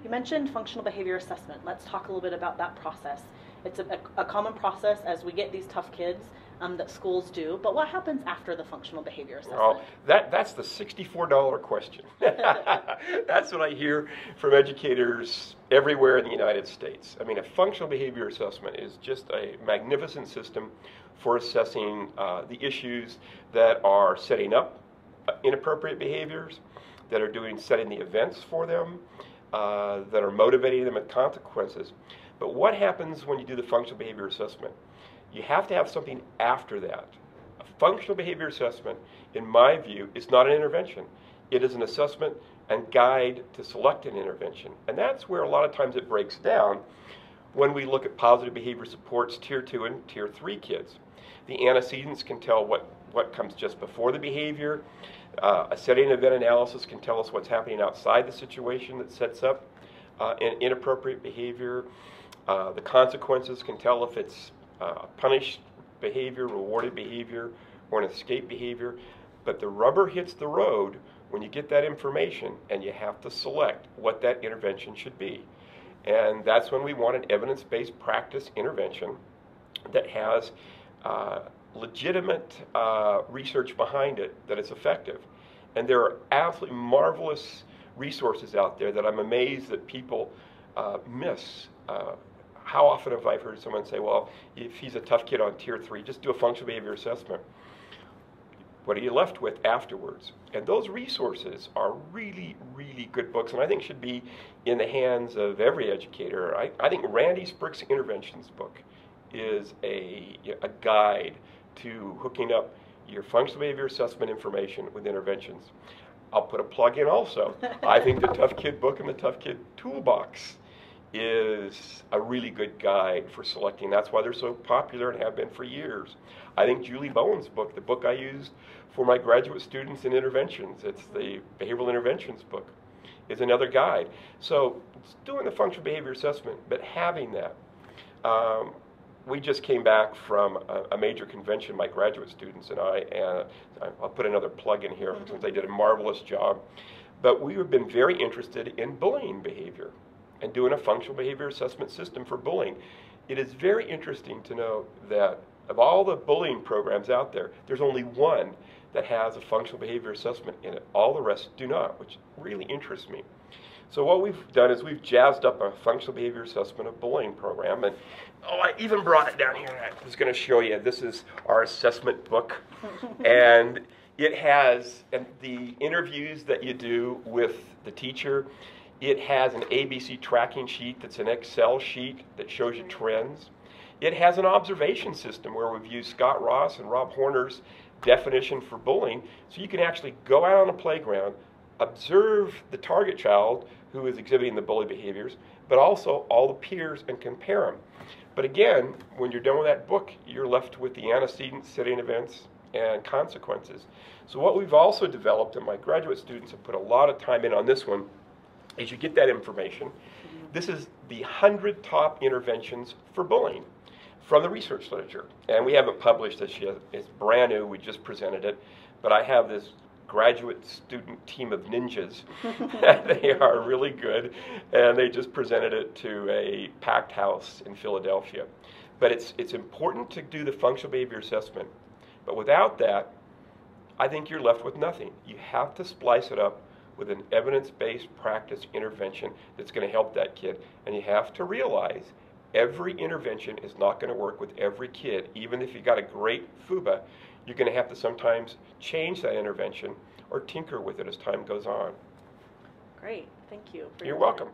You mentioned functional behavior assessment. Let's talk a little bit about that process. It's a common process as we get these tough kids that schools do, but what happens after the functional behavior assessment? Oh, that's the $64 question. That's what I hear from educators everywhere in the United States. I mean, a functional behavior assessment is just a magnificent system for assessing the issues that are setting up inappropriate behaviors, that are setting the events for them, that are motivating them with consequences. But what happens when you do the functional behavior assessment? You have to have something after that. A functional behavior assessment, in my view, is not an intervention. It is an assessment and guide to select an intervention. And that's where a lot of times it breaks down when we look at positive behavior supports Tier 2 and Tier 3 kids. The antecedents can tell what comes just before the behavior. A setting event analysis can tell us what's happening outside the situation that sets up an inappropriate behavior. The consequences can tell if it's punished behavior, rewarded behavior, or an escape behavior. But the rubber hits the road when you get that information and you have to select what that intervention should be. And that's when we want an evidence-based practice intervention that has legitimate research behind it that it's effective. And there are absolutely marvelous resources out there that I'm amazed that people miss. How often have I heard someone say, well, if he's a tough kid on Tier 3, just do a functional behavior assessment. What are you left with afterwards? And those resources are really, really good books, and I think should be in the hands of every educator. I think Randy Sprick's Interventions book is a guide to hooking up your functional behavior assessment information with interventions. I'll put a plug in also. I think the Tough Kid book and the Tough Kid Toolbox is a really good guide for selecting. That's why they're so popular and have been for years. I think Julie Bowen's book, the book I used for my graduate students in interventions, it's the Behavioral Interventions book, is another guide. So it's doing the functional behavior assessment, but having that. We just came back from a major convention, my graduate students and I'll put another plug in here since they did a marvelous job. But we have been very interested in bullying behavior and doing a functional behavior assessment system for bullying. It is very interesting to know that of all the bullying programs out there, there's only one that has a functional behavior assessment in it. All the rest do not, which really interests me. So what we've done is we've jazzed up a functional behavior assessment of bullying program, and I even brought it down here. I was going to show you. This is our assessment book, and it has the interviews that you do with the teacher. It has an ABC tracking sheet that's an Excel sheet that shows you trends. It has an observation system where we've used Scott Ross and Rob Horner's definition for bullying, so you can actually go out on a playground, observe the target child who is exhibiting the bully behaviors, but also all the peers and compare them. But again, when you're done with that book, you're left with the antecedents, setting events, and consequences. So what we've also developed, and my graduate students have put a lot of time in on this one, is you get that information. This is the 100 top interventions for bullying from the research literature. And we haven't published this yet. It's brand new. We just presented it. But I have this graduate student team of ninjas. They are really good. And they just presented it to a packed house in Philadelphia. But it's important to do the functional behavior assessment. But without that, I think you're left with nothing. You have to splice it up with an evidence-based practice intervention that's going to help that kid. And you have to realize every intervention is not going to work with every kid. Even if you got a great FUBA, you're going to have to sometimes change that intervention or tinker with it as time goes on. Great. Thank you. You're welcome.